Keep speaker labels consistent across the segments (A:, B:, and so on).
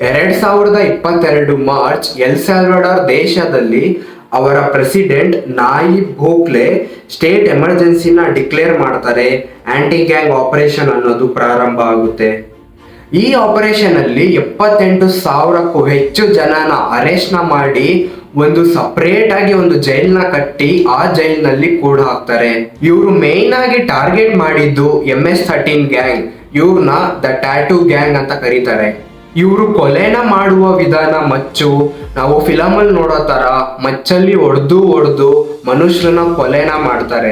A: 2022 March L Salvador ದೇಶದಲ್ಲಿ ಅವರ president ನಾಯಿಬ್ booklet state ಎಮರ್ಜೆನ್ಸಿನ declare ಮಾಡ್ತಾರೆ. ಆಂಟಿ ಗ್ಯಾಂಗ್ ಆಪರೇಷನ್ ಅನ್ನೋದು ಪ್ರಾರಂಭ ಆಗುತ್ತೆ. ಈ ಆಪರೇಷನ್ ಅಲ್ಲಿ 78,000ಕ್ಕೂ ಹೆಚ್ಚು ಜನನ ಅರೆಸ್ಟ್ ಮಾಡಿ ಒಂದು ಸಪರೇಟ್ ಆಗಿ ಒಂದು ಜೈಲ್ನ ಕಟ್ಟಿ ಆ ಜೈಲ್ನಲ್ಲಿ ಕೂಡ ಹಾಕ್ತಾರೆ. ಇವರು ಮೇನ್ ಆಗಿ ಟಾರ್ಗೆಟ್ ಮಾಡಿದ್ದು MS-13 ಗ್ಯಾಂಗ್. ಇವ್ರನ್ನ ದ ಟ್ಯಾಟೂ ಗ್ಯಾಂಗ್ ಅಂತ ಕರೀತಾರೆ. ಇವರು ಕೊಲೆನ ಮಾಡುವ ವಿಧಾನ ಮಚ್ಚು, ನಾವು ಫಿಲಮ್ ಅಲ್ಲಿ ನೋಡೋ ತರ ಮಚ್ಚಲ್ಲಿ ಹೊಡೆದು ಮನುಷ್ಯರನ್ನ ಕೊಲೆನ ಮಾಡ್ತಾರೆ.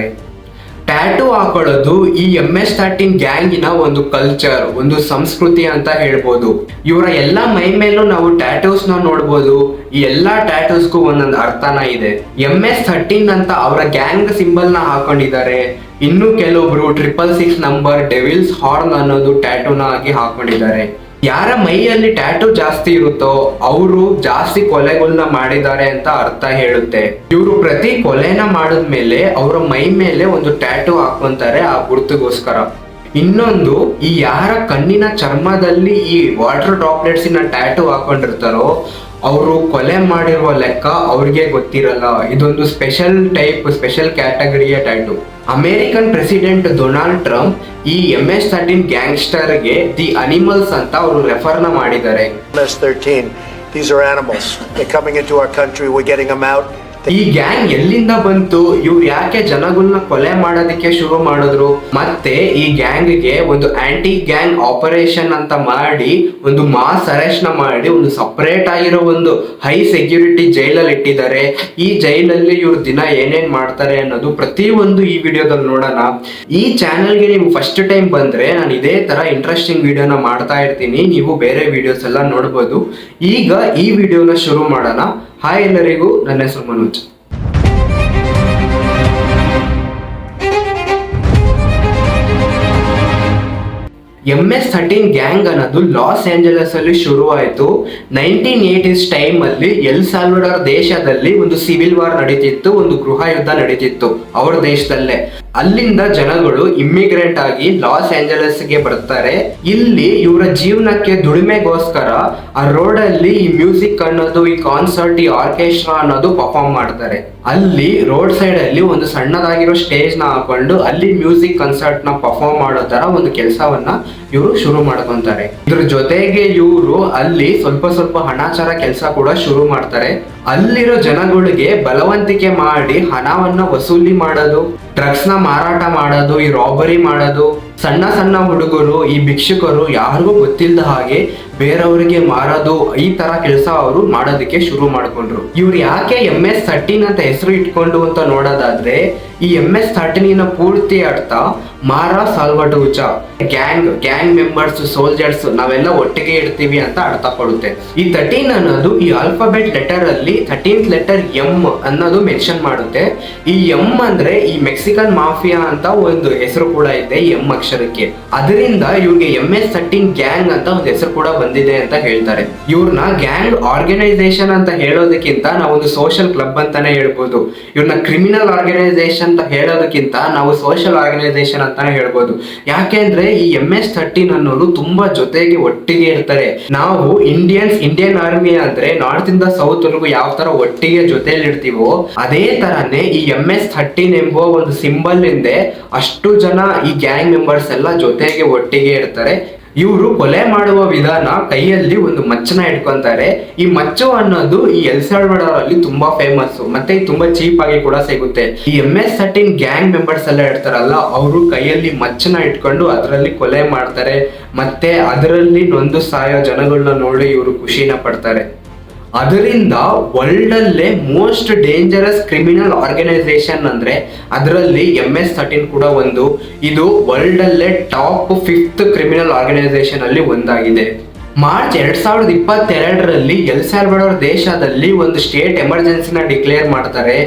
A: ಟ್ಯಾಟೂ ಹಾಕೊಳ್ಳೋದು ಈ MS-13 ಗ್ಯಾಂಗಿನ ಒಂದು ಕಲ್ಚರ್, ಒಂದು ಸಂಸ್ಕೃತಿ ಅಂತ ಹೇಳ್ಬೋದು. ಇವರ ಎಲ್ಲ ಮೈ ಮೇಲೂ ನಾವು ಟ್ಯಾಟೂಸ್ ನ ನೋಡ್ಬೋದು. ಈ ಎಲ್ಲಾ ಟ್ಯಾಟೂಸ್ಗೂ ಒಂದೊಂದು ಅರ್ಥನ ಇದೆ. MS-13 ಅಂತ ಅವರ ಗ್ಯಾಂಗ್ ಸಿಂಬಲ್ ನ ಹಾಕೊಂಡಿದ್ದಾರೆ. ಇನ್ನು ಕೆಲವೊಬ್ರು 666 ನಂಬರ್, ಡೆವಿಲ್ಸ್ ಹಾರ್ನ್ ಅನ್ನೋದು ಟ್ಯಾಟೂನ ಆಗಿ ಹಾಕೊಂಡಿದ್ದಾರೆ. ಯಾರ ಮೈಯಲ್ಲಿ ಟ್ಯಾಟೂ ಜಾಸ್ತಿ ಇರುತ್ತೋ ಅವರು ಜಾಸ್ತಿ ಕೊಲೆಗಳನ್ನ ಮಾಡಿದ್ದಾರೆ ಅಂತ ಅರ್ಥ ಹೇಳುತ್ತೆ. ಇವರು ಪ್ರತಿ ಕೊಲೆನ ಮಾಡಿದ್ಮೇಲೆ ಅವರ ಮೈ ಮೇಲೆ ಒಂದು ಟ್ಯಾಟೂ ಹಾಕೊಂತಾರೆ ಆ ಗುರುತಿಗೋಸ್ಕರ. ಇನ್ನೊಂದು, ಈ ಯಾರ ಕಣ್ಣಿನ ಚರ್ಮದಲ್ಲಿ ಈ ವಾಟರ್ ಡ್ರಾಪ್ಲೆಟ್ಸಿನ ಟ್ಯಾಟೂ ಹಾಕೊಂಡಿರ್ತಾರೋ ಅವರು ಕೊಲೆ ಮಾಡಿರುವ ಲೆಕ್ಕ ಅವ್ರಿಗೆ ಗೊತ್ತಿರಲ್ಲ. ಇದೊಂದು ಸ್ಪೆಷಲ್ ಕ್ಯಾಟಗರಿಯ tattoo. American president Donald Trump ಈ MS-13 ಗ್ಯಾಂಗ್ಸ್ಟರ್ಗೆ ದಿ ಅನಿಮಲ್ಸ್ ಅಂತ ಅವರು ರೆಫರ್ನ ಮಾಡಿದ್ದಾರೆ.
B: MS-13, these are animals. They're coming into our country. We're getting them out.
A: ಈ ಗ್ಯಾಂಗ್ ಎಲ್ಲಿಂದ ಬಂತು, ಇವ್ರು ಯಾಕೆ ಜನಗಳನ್ನ ಕೊಲೆ ಮಾಡೋದಕ್ಕೆ ಶುರು ಮಾಡಿದ್ರು, ಮತ್ತೆ ಈ ಗ್ಯಾಂಗ್ಗೆ ಒಂದು ಆಂಟಿ ಗ್ಯಾಂಗ್ ಆಪರೇಷನ್ ಅಂತ ಮಾಡಿ ಒಂದು ಮಾಸ್ ಅರೆಸ್ಟ್ ನ ಮಾಡಿ ಒಂದು ಸಪರೇಟ್ ಆಗಿರೋ ಒಂದು ಹೈ ಸೆಕ್ಯೂರಿಟಿ ಜೈಲಲ್ಲಿ ಇಟ್ಟಿದ್ದಾರೆ. ಈ ಜೈಲಲ್ಲಿ ಇವ್ರು ದಿನ ಏನೇನ್ ಮಾಡ್ತಾರೆ ಅನ್ನೋದು ಪ್ರತಿಯೊಂದು ಈ ವಿಡಿಯೋದಲ್ಲಿ ನೋಡೋಣ. ಈ ಚಾನೆಲ್ಗೆ ನೀವು ಫಸ್ಟ್ ಟೈಮ್ ಬಂದ್ರೆ ನಾನು ಇದೇ ತರ ಇಂಟ್ರೆಸ್ಟಿಂಗ್ ವಿಡಿಯೋನ ಮಾಡ್ತಾ ಇರ್ತೀನಿ. ನೀವು ಬೇರೆ ವಿಡಿಯೋಸ್ ಎಲ್ಲ ನೋಡ್ಬೋದು. ಈಗ ಈ ವಿಡಿಯೋನ ಶುರು ಮಾಡೋಣ. ಹಾಯ್ ಎಲ್ಲರಿಗೂ, ನನ್ನ ಹೆಸರು ಮನೋಜ್. MS-13 ಗ್ಯಾಂಗ್ ಅನ್ನೋದು ಲಾಸ್ ಏಂಜಲಸ್ ಅಲ್ಲಿ ಶುರು ಆಯ್ತು. 1980s ಟೈಮ್ ಅಲ್ಲಿ ಎಲ್ ಸಾಲ್ವಡಾರ್ ದೇಶದಲ್ಲಿ ಒಂದು ಸಿವಿಲ್ ವಾರ್ ನಡೀತಿತ್ತು, ಒಂದು ಗೃಹ ಯುದ್ಧ ನಡೀತಿತ್ತು ಅವ್ರ ದೇಶದಲ್ಲೇ. ಅಲ್ಲಿಂದ ಜನಗಳು ಇಮ್ಮಿಗ್ರೆಂಟ್ ಆಗಿ ಲಾಸ್ ಏಂಜಲಸ್ಗೆ ಬರ್ತಾರೆ. ಇಲ್ಲಿ ಇವರ ಜೀವನಕ್ಕೆ ದುಡಿಮೆಗೋಸ್ಕರ ಆ ರೋಡ್ ಅಲ್ಲಿ ಈ ಮ್ಯೂಸಿಕ್ ಅನ್ನೋದು, ಈ ಕಾನ್ಸರ್ಟ್, ಈ ಆರ್ಕೆಸ್ಟ್ರಾ ಅನ್ನೋದು ಪರ್ಫಾರ್ಮ್ ಮಾಡ್ತಾರೆ. ಅಲ್ಲಿ ರೋಡ್ ಸೈಡ್ ಅಲ್ಲಿ ಒಂದು ಸಣ್ಣದಾಗಿರೋ ಸ್ಟೇಜ್ ನ ಹಾಕೊಂಡು ಅಲ್ಲಿ ಮ್ಯೂಸಿಕ್ ಕನ್ಸರ್ಟ್ ನ ಪರ್ಫಾರ್ಮ್ ಮಾಡೋ ತರ ಒಂದು ಕೆಲಸವನ್ನ ಇವರು ಶುರು ಮಾಡ್ಕೊಂತಾರೆ. ಇದ್ರ ಜೊತೆಗೆ ಇವರು ಅಲ್ಲಿ ಸ್ವಲ್ಪ ಹಣಾಚಾರ ಕೆಲಸ ಕೂಡ ಶುರು ಮಾಡ್ತಾರೆ. ಅಲ್ಲಿರೋ ಜನಗಳಿಗೆ ಬಲವಂತಿಕೆ ಮಾಡಿ ಹಣವನ್ನ ವಸೂಲಿ ಮಾಡೋದು, ಡ್ರಗ್ಸ್ ನ ಮಾರಾಟ ಮಾಡೋದು, ಈ ರಾಬರಿ ಮಾಡೋದು, ಸಣ್ಣ ಹುಡುಗರು, ಈ ಭಿಕ್ಷುಕರು ಯಾರಿಗೂ ಗೊತ್ತಿಲ್ಲದ ಹಾಗೆ ಬೇರೆಯವರಿಗೆ ಮಾರೋದು, ಈ ತರ ಕೆಲಸ ಅವರು ಮಾಡೋದಕ್ಕೆ ಶುರು ಮಾಡ್ಕೊಂಡ್ರು. ಇವ್ರು ಯಾಕೆ MS-13 ಅಂತ ಹೆಸರು ಇಟ್ಕೊಂಡು ಅಂತ ನೋಡೋದಾದ್ರೆ, ಈ MS-13 ಪೂರ್ತಿ ಅರ್ಥ ಮಾರಾ ಸಾಲ್ವಡೂಚಾ, ಗ್ಯಾಂಗ್ ಮೆಂಬರ್ಸ್, ಸೋಲ್ಜರ್ಸ್, ನಾವೆಲ್ಲ ಒಟ್ಟಿಗೆ ಇರ್ತೀವಿ ಅಂತ ಅರ್ಥ ಕೊಡುತ್ತೆ. ಈ 13 ಅನ್ನೋದು ಈ ಆಲ್ಫಾಬೆಟ್ ಲೆಟರ್ ಅಲ್ಲಿ 13th ಲೆಟರ್ M ಅನ್ನೋದು ಮೆನ್ಷನ್ ಮಾಡುತ್ತೆ. ಈ M ಅಂದ್ರೆ ಈ ಮೆಕ್ಸಿಕನ್ ಮಾಫಿಯಾ ಅಂತ ಒಂದು ಹೆಸರು ಕೂಡ ಇದೆ ಈ M ಅಕ್ಷರಕ್ಕೆ. ಅದರಿಂದ ಇವ್ರಿಗೆ MS-13 ಗ್ಯಾಂಗ್ ಅಂತ ಒಂದು ಹೆಸರು ಕೂಡ ಬಂದಿದೆ ಅಂತ ಹೇಳ್ತಾರೆ. ಇವ್ರನ್ನ ಗ್ಯಾಂಗ್ ಆರ್ಗನೈಸೇಷನ್ ಅಂತ ಹೇಳೋದಕ್ಕಿಂತ ನಾವೊಂದು ಸೋಷಿಯಲ್ ಕ್ಲಬ್ ಅಂತಾನೆ ಹೇಳ್ಬೋದು. ಇವ್ರನ್ನ ಕ್ರಿಮಿನಲ್ ಆರ್ಗನೈಸೇಷನ್ ಅಂತ ಹೇಳೋದಕ್ಕಿಂತ ನಾವು ಸೋಷಿಯಲ್ ಆರ್ಗನೈಸೇಷನ್ ಅಂತಾನೆ ಹೇಳ್ಬೋದು. ಯಾಕೆಂದ್ರೆ ಈ MS-13 ಅನ್ನೋರು ತುಂಬಾ ಜೊತೆಗೆ ಒಟ್ಟಿಗೆ ಇರ್ತಾರೆ. ನಾವು ಇಂಡಿಯನ್ ಆರ್ಮಿ ಅಂದ್ರೆ ನಾರ್ತ್ ಇಂದ ಸೌತ್ ವರೆಗೂ ಯಾವ ತರ ಒಟ್ಟಿಗೆ ಜೊತೆಲಿ ಇರ್ತೀವೋ ಅದೇ ತರನೇ ಈ MS-13 ಎಂಬುವ ಒಂದು ಸಿಂಬಲ್ ಹಿಂದೆ ಅಷ್ಟು ಜನ ಈ ಗ್ಯಾಂಗ್ ಮೆಂಬರ್ಸ್ ಎಲ್ಲ ಜೊತೆಗೆ ಒಟ್ಟಿಗೆ ಇರ್ತಾರೆ. ಇವರು ಕೊಲೆ ಮಾಡುವ ವಿಧಾನ, ಕೈಯಲ್ಲಿ ಒಂದು ಮಚ್ಚನ ಇಟ್ಕೊಂತಾರೆ. ಈ ಮಚ್ಚು ಅನ್ನೋದು ಈ ಎಲ್ ಸಾಲ್ವಡಾರ್ ಅಲ್ಲಿ ತುಂಬಾ ಫೇಮಸ್, ಮತ್ತೆ ತುಂಬಾ ಚೀಪ್ ಆಗಿ ಕೂಡ ಸಿಗುತ್ತೆ. ಈ MS-13 ಗ್ಯಾಂಗ್ ಮೆಂಬರ್ಸ್ ಎಲ್ಲ ಇರ್ತಾರಲ್ಲ, ಅವರು ಕೈಯಲ್ಲಿ ಮಚ್ಚನ ಇಟ್ಕೊಂಡು ಅದರಲ್ಲಿ ಕೊಲೆ ಮಾಡ್ತಾರೆ. ಮತ್ತೆ ಅದರಲ್ಲಿ ನೊಂದು ಸಾಯೋ ಜನಗಳನ್ನ ನೋಡಿ ಇವರು ಖುಷಿನ ಪಡ್ತಾರೆ. ಅದರಿಂದ ವರ್ಲ್ಡ್ ಅಲ್ಲೇ ಮೋಸ್ಟ್ ಡೇಂಜರಸ್ ಕ್ರಿಮಿನಲ್ ಆರ್ಗನೈಸೇಷನ್ ಅಂದ್ರೆ ಅದರಲ್ಲಿ MS-13 ಕೂಡ ಒಂದು. ಇದು ವರ್ಲ್ಡ್ ಅಲ್ಲೇ ಟಾಪ್ 5th ಕ್ರಿಮಿನಲ್ ಆರ್ಗನೈಸೇಷನ್ ಅಲ್ಲಿ ಒಂದಾಗಿದೆ. ಮಾರ್ಚ್ 2022ರಲ್ಲಿ ಎಲ್ ಸಾಲ್ವಡಾರ್ ದೇಶದಲ್ಲಿ ಒಂದು ಸ್ಟೇಟ್ ಎಮರ್ಜೆನ್ಸಿನ ಡಿಕ್ಲೇರ್ ಮಾಡ್ತಾರೆ.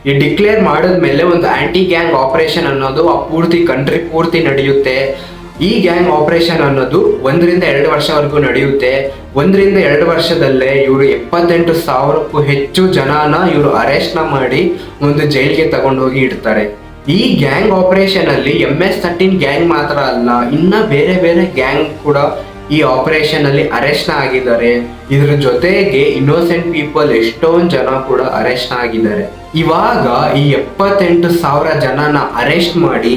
A: ಈ ಡಿಕ್ಲೇರ್ ಮಾಡಿದ್ಮೇಲೆ ಒಂದು ಆಂಟಿ ಗ್ಯಾಂಗ್ ಆಪರೇಷನ್ ಅನ್ನೋದು ಆ ಪೂರ್ತಿ ಕಂಟ್ರಿ ಪೂರ್ತಿ ನಡೆಯುತ್ತೆ. ಈ ಗ್ಯಾಂಗ್ ಆಪರೇಷನ್ ಅನ್ನೋದು 1 ರಿಂದ 2 ವರ್ಷವರೆಗೂ ನಡೆಯುತ್ತೆ. 1 ರಿಂದ 2 ವರ್ಷದಲ್ಲೇ ಇವರು 78,000ಕ್ಕೂ ಹೆಚ್ಚು ಜನನ ಇವರು ಅರೆಸ್ಟ್ ನ ಮಾಡಿ ಒಂದು ಜೈಲ್ಗೆ ತಗೊಂಡೋಗಿ ಇಡ್ತಾರೆ. ಈ ಗ್ಯಾಂಗ್ ಆಪರೇಷನ್ ಅಲ್ಲಿ MS-13 ಗ್ಯಾಂಗ್ ಮಾತ್ರ ಅಲ್ಲ, ಇನ್ನ ಬೇರೆ ಗ್ಯಾಂಗ್ ಕೂಡ ಈ ಆಪರೇಷನ್ ಅಲ್ಲಿ ಅರೆಸ್ಟ್ ಆಗಿದ್ದಾರೆ. ಇದ್ರ ಜೊತೆಗೆ ಇನ್ನೋಸೆಂಟ್ ಪೀಪಲ್ ಎಷ್ಟೊಂದ್ ಜನ ಕೂಡ ಅರೆಸ್ಟ್ ಆಗಿದ್ದಾರೆ. ಇವಾಗ ಈ 78,000 ಜನನ ಅರೆಸ್ಟ್ ಮಾಡಿ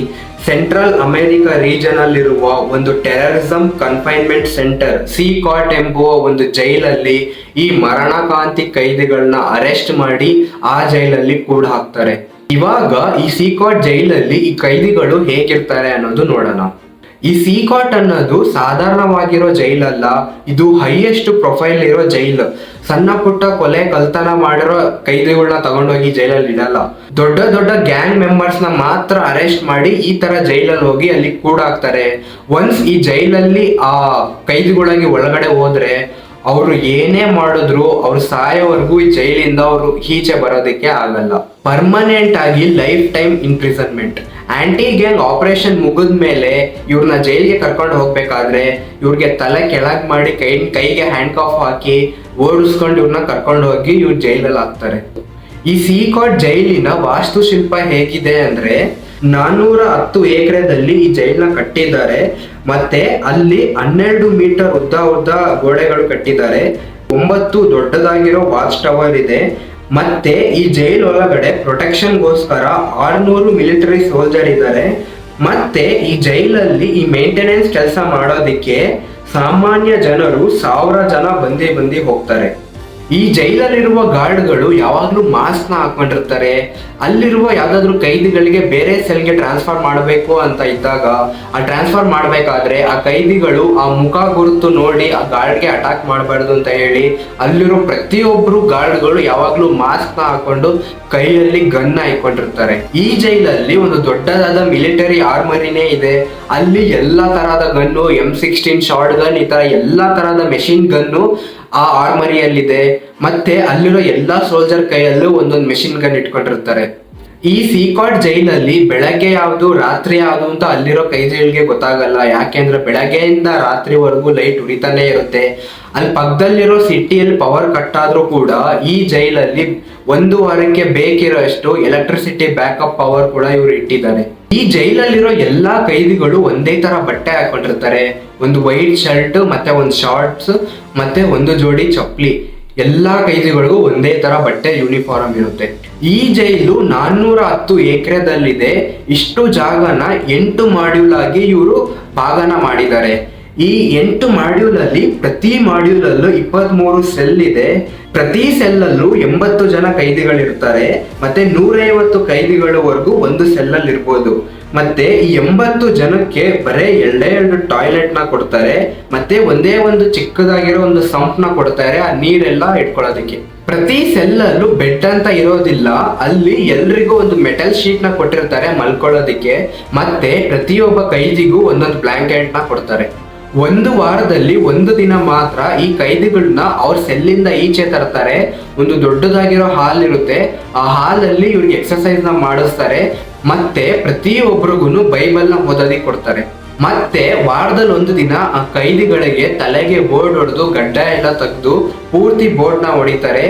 A: ಸೆಂಟ್ರಲ್ ಅಮೆರಿಕಾ ರೀಜನ್ ಅಲ್ಲಿರುವ ಒಂದು ಟೆರರಿಸಂ ಕನ್ಫೈನ್ಮೆಂಟ್ ಸೆಂಟರ್ ಸಿಕಾಟ್ ಎಂಬುವ ಒಂದು ಜೈಲಲ್ಲಿ ಈ ಮರಣಕಾಂತಿ ಕೈದಿಗಳನ್ನ ಅರೆಸ್ಟ್ ಮಾಡಿ ಆ ಜೈಲಲ್ಲಿ ಕೂಡ ಹಾಕ್ತಾರೆ. ಇವಾಗ ಈ ಸಿಕಾಟ್ ಜೈಲಲ್ಲಿ ಈ ಕೈದಿಗಳು ಹೇಗಿರ್ತಾರೆ ಅನ್ನೋದು ನೋಡೋಣ. ಈ ಸಿಕಾಟ್ ಅನ್ನೋದು ಸಾಧಾರಣವಾಗಿರೋ ಜೈಲಲ್ಲ, ಇದು ಹೈಯೆಸ್ಟ್ ಪ್ರೊಫೈಲ್ ಇರೋ ಜೈಲ್. ಸಣ್ಣ ಪುಟ್ಟ ಕೊಲೆ ಕಳ್ತನ ಮಾಡಿರೋ ಕೈದಿಗಳನ್ನ ತಗೊಂಡೋಗಿ ಜೈಲಲ್ಲಿ ಇಡಲ್ಲ. ದೊಡ್ಡ ದೊಡ್ಡ ಗ್ಯಾಂಗ್ ಮೆಂಬರ್ಸ್ ನ ಮಾತ್ರ ಅರೆಸ್ಟ್ ಮಾಡಿ ಈ ತರ ಜೈಲಲ್ಲಿ ಹೋಗಿ ಅಲ್ಲಿ ಕೂಡ ಹಾಕ್ತಾರೆ. ಒನ್ಸ್ ಈ ಜೈಲಲ್ಲಿ ಆ ಕೈದಿಗಳಾಗಿ ಒಳಗಡೆ ಹೋದ್ರೆ ಅವರು ಏನೇ ಮಾಡಿದ್ರು ಅವ್ರು ಸಾಯೋವರೆಗೂ ಈ ಜೈಲಿಂದ ಅವರು ಈಚೆ ಬರೋದಕ್ಕೆ ಆಗಲ್ಲ. ಪರ್ಮನೆಂಟ್ ಆಗಿ lifetime imprisonment. Anti gang operation ಮುಗಿದ ಮೇಲೆ ಇವ್ರನ್ನ ಜೈಲಿಗೆ ಕರ್ಕೊಂಡು ಹೋಗ್ಬೇಕಾದ್ರೆ ಇವ್ರಿಗೆ ತಲೆ ಕೆಳಗ್ ಮಾಡಿ ಕೈಗೆ ಹ್ಯಾಂಡ್ ಕಾಫ್ ಹಾಕಿ ಓಡಿಸ್ಕೊಂಡು ಇವ್ರನ್ನ ಕರ್ಕೊಂಡು ಹೋಗಿ ಇವ್ರು ಜೈಲಲ್ಲಿ ಹಾಕ್ತಾರೆ. ಈ ಸಿಕಾಟ್ ಜೈಲಿನ ವಾಸ್ತುಶಿಲ್ಪ ಹೇಗಿದೆ ಅಂದ್ರೆ 410 ಎಕರೆದಲ್ಲಿ ಈ ಜೈಲನ್ನ ಕಟ್ಟಿದ್ದಾರೆ. ಮತ್ತೆ ಅಲ್ಲಿ 12 ಮೀಟರ್ ಉದ್ದ ಗೋಡೆಗಳು ಕಟ್ಟಿದ್ದಾರೆ. 9 ದೊಡ್ಡದಾಗಿರೋ ವಾಚ್ ಟವರ್ ಇದೆ. ಮತ್ತೆ ಈ ಜೈಲ್ ಒಳಗಡೆ ಪ್ರೊಟೆಕ್ಷನ್ಗೋಸ್ಕರ 600 ಮಿಲಿಟರಿ ಸೋಲ್ಜರ್ ಇದ್ದಾರೆ. ಮತ್ತೆ ಈ ಜೈಲಲ್ಲಿ ಈ ಮೇಂಟೆನೆನ್ಸ್ ಕೆಲಸ ಮಾಡೋದಿಕ್ಕೆ ಸಾಮಾನ್ಯ ಜನರು 1000 ಜನ ಬಂದಿ ಹೋಗ್ತಾರೆ. ಈ ಜೈಲಲ್ಲಿರುವ ಗಾರ್ಡ್ಗಳು ಯಾವಾಗ್ಲೂ ಮಾಸ್ಕ್ ನ ಹಾಕೊಂಡಿರ್ತಾರೆ. ಅಲ್ಲಿರುವ ಯಾವ್ದಾದ್ರು ಕೈದಿಗಳಿಗೆ ಬೇರೆ ಸೆಲ್ಗೆ ಟ್ರಾನ್ಸ್ಫರ್ ಮಾಡಬೇಕು ಅಂತ ಇದ್ದಾಗ ಆ ಟ್ರಾನ್ಸ್ಫರ್ ಮಾಡ್ಬೇಕಾದ್ರೆ ಆ ಕೈದಿಗಳು ಆ ಮುಖ ಗುರುತು ನೋಡಿ ಆ ಗಾರ್ಡ್ಗೆ ಅಟ್ಯಾಕ್ ಮಾಡಬಾರ್ದು ಅಂತ ಹೇಳಿ ಅಲ್ಲಿರೋ ಪ್ರತಿಯೊಬ್ರು ಗಾರ್ಡ್ಗಳು ಯಾವಾಗ್ಲೂ ಮಾಸ್ಕ್ ನ ಹಾಕೊಂಡು ಕೈಯಲ್ಲಿ ಗನ್ ಹಾಕೊಂಡಿರ್ತಾರೆ. ಈ ಜೈಲಲ್ಲಿ ಒಂದು ದೊಡ್ಡದಾದ ಮಿಲಿಟರಿ ಆರ್ಮರಿನೇ ಇದೆ. ಅಲ್ಲಿ ಎಲ್ಲಾ ತರಹದ ಗನ್ನು, M16 ಶಾರ್ಟ್ ಗನ್, ಈ ತರ ಎಲ್ಲಾ ತರಹದ ಮೆಷಿನ್ ಗನ್ನು ಆ ಆರ್ಮರಿಯಲ್ಲಿದೆ. ಮತ್ತೆ ಅಲ್ಲಿರೋ ಎಲ್ಲಾ ಸೋಲ್ಜರ್ ಕೈಯಲ್ಲೂ ಒಂದೊಂದು ಮೆಷಿನ್ ಗನ್ ಇಟ್ಕೊಂಡಿರ್ತಾರೆ. ಈ ಸಿಕಾಟ್ ಜೈಲಲ್ಲಿ ಬೆಳಗ್ಗೆ ಯಾವ್ದು ರಾತ್ರಿ ಯಾವ್ದು ಅಂತ ಅಲ್ಲಿರೋ ಕೈದಿಗಳಿಗೆ ಗೊತ್ತಾಗಲ್ಲ. ಯಾಕೆಂದ್ರೆ ಬೆಳಗ್ಗೆಯಿಂದ ರಾತ್ರಿವರೆಗೂ ಲೈಟ್ ಉರಿತಾನೆ ಇರುತ್ತೆ. ಅಲ್ಲಿ ಪಕ್ಕದಲ್ಲಿರೋ ಸಿಟಿಯಲ್ಲಿ ಪವರ್ ಕಟ್ ಆದ್ರೂ ಕೂಡ ಈ ಜೈಲಲ್ಲಿ 1 ವಾರಕ್ಕೆ ಬೇಕಿರೋಷ್ಟು ಎಲೆಕ್ಟ್ರಿಸಿಟಿ ಬ್ಯಾಕಪ್ ಪವರ್ ಕೂಡ ಇವ್ರು ಇಟ್ಟಿದ್ದಾರೆ. ಈ ಜೈಲಲ್ಲಿರೋ ಎಲ್ಲಾ ಕೈದಿಗಳು ಒಂದೇ ತರ ಬಟ್ಟೆ ಹಾಕೊಂಡಿರ್ತಾರೆ. ಒಂದು ವೈಟ್ ಶರ್ಟ್, ಮತ್ತೆ ಒಂದು ಶಾರ್ಟ್ಸ್, ಮತ್ತೆ ಒಂದು ಜೋಡಿ ಚಪ್ಪಲಿ. ಎಲ್ಲಾ ಕೈದಿಗಳಿಗೂ ಒಂದೇ ತರ ಬಟ್ಟೆ ಯೂನಿಫಾರ್ಮ್ ಇರುತ್ತೆ. ಈ ಜೈಲು 410 ಎಕರೆದಲ್ಲಿದೆ. ಇಷ್ಟು ಜಾಗನ 8 ಮಾಡ್ಯೂಲ್ ಆಗಿ ಇವರು ಭಾಗನ ಮಾಡಿದ್ದಾರೆ. ಈ 8 ಮಾಡ್ಯೂಲ್ ಅಲ್ಲಿ ಪ್ರತಿ ಮಾಡ್ಯೂಲ್ ಅಲ್ಲೂ 23 ಸೆಲ್ ಇದೆ. ಪ್ರತಿ ಸೆಲ್ ಅಲ್ಲೂ 80 ಜನ ಕೈದಿಗಳಿರ್ತಾರೆ. ಮತ್ತೆ 150 ಕೈದಿಗಳವರೆಗೂ ಒಂದು ಸೆಲ್ ಅಲ್ಲಿ ಇರ್ಬೋದು. ಮತ್ತೆ ಈ 80 ಜನಕ್ಕೆ ಬರೇ 2 ಟಾಯ್ಲೆಟ್ ನ ಕೊಡ್ತಾರೆ. ಮತ್ತೆ ಒಂದೇ ಒಂದು ಚಿಕ್ಕದಾಗಿರೋ ಒಂದು ಸಂಪ್ ನ ಕೊಡ್ತಾರೆ ಆ ನೀರೆಲ್ಲ ಇಟ್ಕೊಳ್ಳೋದಕ್ಕೆ. ಪ್ರತಿ ಸೆಲ್ ಅಲ್ಲೂ ಬೆಡ್ ಅಂತ ಇರೋದಿಲ್ಲ. ಅಲ್ಲಿ ಎಲ್ರಿಗೂ ಒಂದು ಮೆಟಲ್ ಶೀಟ್ ನ ಕೊಟ್ಟಿರ್ತಾರೆ ಮಲ್ಕೊಳ್ಳೋದಕ್ಕೆ. ಮತ್ತೆ ಪ್ರತಿಯೊಬ್ಬ ಕೈದಿಗೂ ಒಂದೊಂದು ಬ್ಲಾಂಕೆಟ್ ನ ಕೊಡ್ತಾರೆ. 1 ವಾರದಲ್ಲಿ 1 ದಿನ ಮಾತ್ರ ಈ ಕೈದಿಗಳನ್ನ ಅವ್ರ ಸೆಲ್ಲಿಂದ ಈಚೆ ತರ್ತಾರೆ. ಒಂದು ದೊಡ್ಡದಾಗಿರೋ ಹಾಲ್ ಇರುತ್ತೆ. ಆ ಹಾಲಲ್ಲಿ ಇವ್ರಿಗೆ ಎಕ್ಸರ್ಸೈಸ್ ನ ಮಾಡಿಸ್ತಾರೆ. ಮತ್ತೆ ಪ್ರತಿಯೊಬ್ಬರಿಗೂ ಬೈಬಲ್ ನ ಓದೋದಿಕ್ಕೆ ಕೊಡ್ತಾರೆ. ಮತ್ತೆ ವಾರದಲ್ಲಿ 1 ದಿನ ಆ ಕೈದಿಗಳಿಗೆ ತಲೆಗೆ ಬೋರ್ಡ್ ಹೊಡೆದು ಗಡ್ಡ ಎಲ್ಲ ತೆಗೆದು ಪೂರ್ತಿ ಬೋರ್ಡ್ ನ ಹೊಡಿತಾರೆ.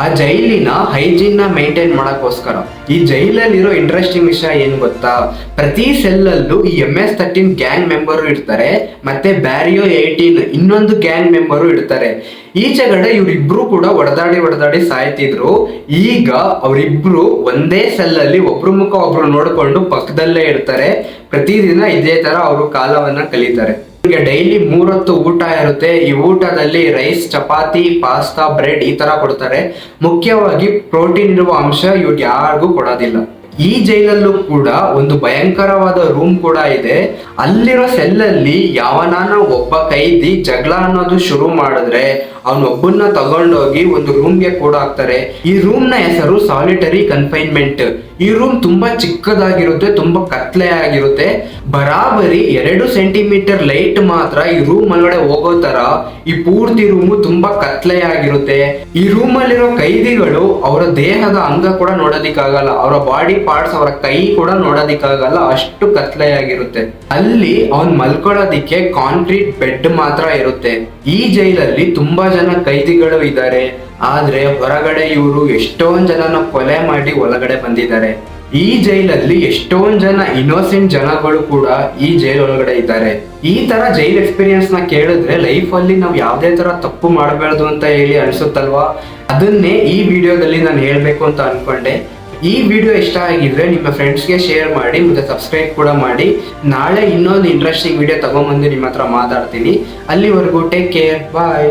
A: ಆ ಜೈಲಿನ ಹೈಜೀನ್ ನ ಮೇಂಟೈನ್ ಮಾಡಕ್ಕೋಸ್ಕರ. ಈ ಜೈಲಲ್ಲಿರೋ ಇಂಟ್ರೆಸ್ಟಿಂಗ್ ವಿಷಯ ಏನ್ ಗೊತ್ತಾ, ಪ್ರತಿ ಸೆಲ್ ಅಲ್ಲೂ ಈ MS-13 ಗ್ಯಾಂಗ್ ಮೆಂಬರು ಇರ್ತಾರೆ. ಮತ್ತೆ ಬ್ಯಾರಿಯೋ 18 ಇನ್ನೊಂದು ಗ್ಯಾಂಗ್ ಮೆಂಬರು ಇರ್ತಾರೆ. ಈಚೆಗಡೆ ಇವ್ರಿಬ್ರು ಕೂಡ ಹೊಡೆದಾಡಿ ಸಾಯ್ತಿದ್ರು. ಈಗ ಅವರಿಬ್ರು ಒಂದೇ ಸೆಲ್ ಅಲ್ಲಿ ಒಬ್ರು ಮುಖ ಒಬ್ರು ನೋಡ್ಕೊಂಡು ಪಕ್ಕದಲ್ಲೇ ಇರ್ತಾರೆ. ಪ್ರತಿದಿನ ಇದೇ ತರ ಅವರು ಕಾಲವನ್ನ ಕಳೀತಾರೆ. ಡೈಲಿ 3 ಹೊತ್ತು ಊಟ ಇರುತ್ತೆ. ಈ ಊಟದಲ್ಲಿ ರೈಸ್, ಚಪಾತಿ, ಪಾಸ್ತಾ, ಬ್ರೆಡ್ ಈ ತರ ಕೊಡ್ತಾರೆ. ಮುಖ್ಯವಾಗಿ ಪ್ರೋಟೀನ್ ಇರುವ ಅಂಶ ಇವ್ರಿಗೆ ಯಾರಿಗೂ ಕೊಡೋದಿಲ್ಲ. ಈ ಜೈಲಲ್ಲೂ ಕೂಡ ಒಂದು ಭಯಂಕರವಾದ ರೂಮ್ ಕೂಡ ಇದೆ. ಅಲ್ಲಿರೋ ಸೆಲ್ಲಲ್ಲಿ ಯಾವನಾನ ಒಬ್ಬ ಕೈದಿ ಜಗಳ ಅನ್ನೋದು ಶುರು ಮಾಡಿದ್ರೆ ಅವನೊಬ್ಬನ್ನ ತಗೊಂಡೋಗಿ ಒಂದು ರೂಮ್ಗೆ ಕೂಡ ಹಾಕ್ತಾರೆ. ಈ ರೂಮ್ ನ ಹೆಸರು ಸಾಲಿಟರಿ ಕನ್ಫೈನ್ಮೆಂಟ್. ಈ ರೂಮ್ ತುಂಬಾ ಚಿಕ್ಕದಾಗಿರುತ್ತೆ, ತುಂಬಾ ಕತ್ಲೆ ಆಗಿರುತ್ತೆ. ಬರಾಬರಿ 2 ಸೆಂಟಿಮೀಟರ್ ಲೈಟ್ ಮಾತ್ರ ಈ ರೂಮ್ ಒಳಗಡೆ ಹೋಗೋ ತರ ಈ ಪೂರ್ತಿ ರೂಮು ತುಂಬಾ ಕತ್ಲೆ ಆಗಿರುತ್ತೆ. ಈ ರೂಮ್ ಅಲ್ಲಿರೋ ಕೈದಿಗಳು ಅವರ ದೇಹದ ಅಂಗ ಕೂಡ ನೋಡೋದಿಕ್ಕಾಗಲ್ಲ. ಅವರ ಬಾಡಿ ಪಾರ್ಟ್ಸ್, ಅವರ ಕೈ ಕೂಡ ನೋಡೋದಿಕ್ಕಾಗಲ್ಲ, ಅಷ್ಟು ಕತ್ಲೆ ಆಗಿರುತ್ತೆ. ಅಲ್ಲಿ ಅವನ್ ಮಲ್ಕೊಳ್ಳೋದಿಕ್ಕೆ ಕಾಂಕ್ರೀಟ್ ಬೆಡ್ ಮಾತ್ರ ಇರುತ್ತೆ. ಈ ಜೈಲಲ್ಲಿ ತುಂಬಾ ಜನ ಕೈದಿಗಳು ಇದ್ದಾರೆ. ಆದ್ರೆ ಹೊರಗಡೆ ಇವರು ಎಷ್ಟೊಂದ್ ಜನನ ಕೊಲೆ ಮಾಡಿ ಒಳಗಡೆ ಬಂದಿದ್ದಾರೆ. ಈ ಜೈಲಲ್ಲಿ ಎಷ್ಟೊಂದ್ ಜನ ಇನ್ನೋಸೆಂಟ್ ಜನಗಳು ಕೂಡ ಈ ಜೈಲ್ ಒಳಗಡೆ ಇದ್ದಾರೆ. ಈ ತರ ಜೈಲ್ ಎಕ್ಸ್ಪೀರಿಯನ್ಸ್ ನ ಕೇಳಿದ್ರೆ ಲೈಫ್ ಅಲ್ಲಿ ನಾವು ಯಾವ್ದೇ ತರ ತಪ್ಪು ಮಾಡಬಾರ್ದು ಅಂತ ಹೇಳಿ ಅನ್ಸುತ್ತಲ್ವಾ. ಅದನ್ನೇ ಈ ವಿಡಿಯೋದಲ್ಲಿ ನಾನು ಹೇಳ್ಬೇಕು ಅಂತ ಅನ್ಕೊಂಡೆ. ಈ ವಿಡಿಯೋ ಇಷ್ಟ ಆಗಿದ್ರೆ ನಿಮ್ಮ ಫ್ರೆಂಡ್ಸ್ಗೆ ಶೇರ್ ಮಾಡಿ ಮತ್ತೆ ಸಬ್ಸ್ಕ್ರೈಬ್ ಕೂಡ ಮಾಡಿ. ನಾಳೆ ಇನ್ನೊಂದು ಇಂಟ್ರೆಸ್ಟಿಂಗ್ ವಿಡಿಯೋ ತಗೊಂಡ್ಬಂದು ನಿಮ್ಮ ಹತ್ರ ಮಾತಾಡ್ತೀನಿ. ಅಲ್ಲಿವರೆಗೂ ಟೇಕ್ ಕೇರ್, ಬಾಯ್.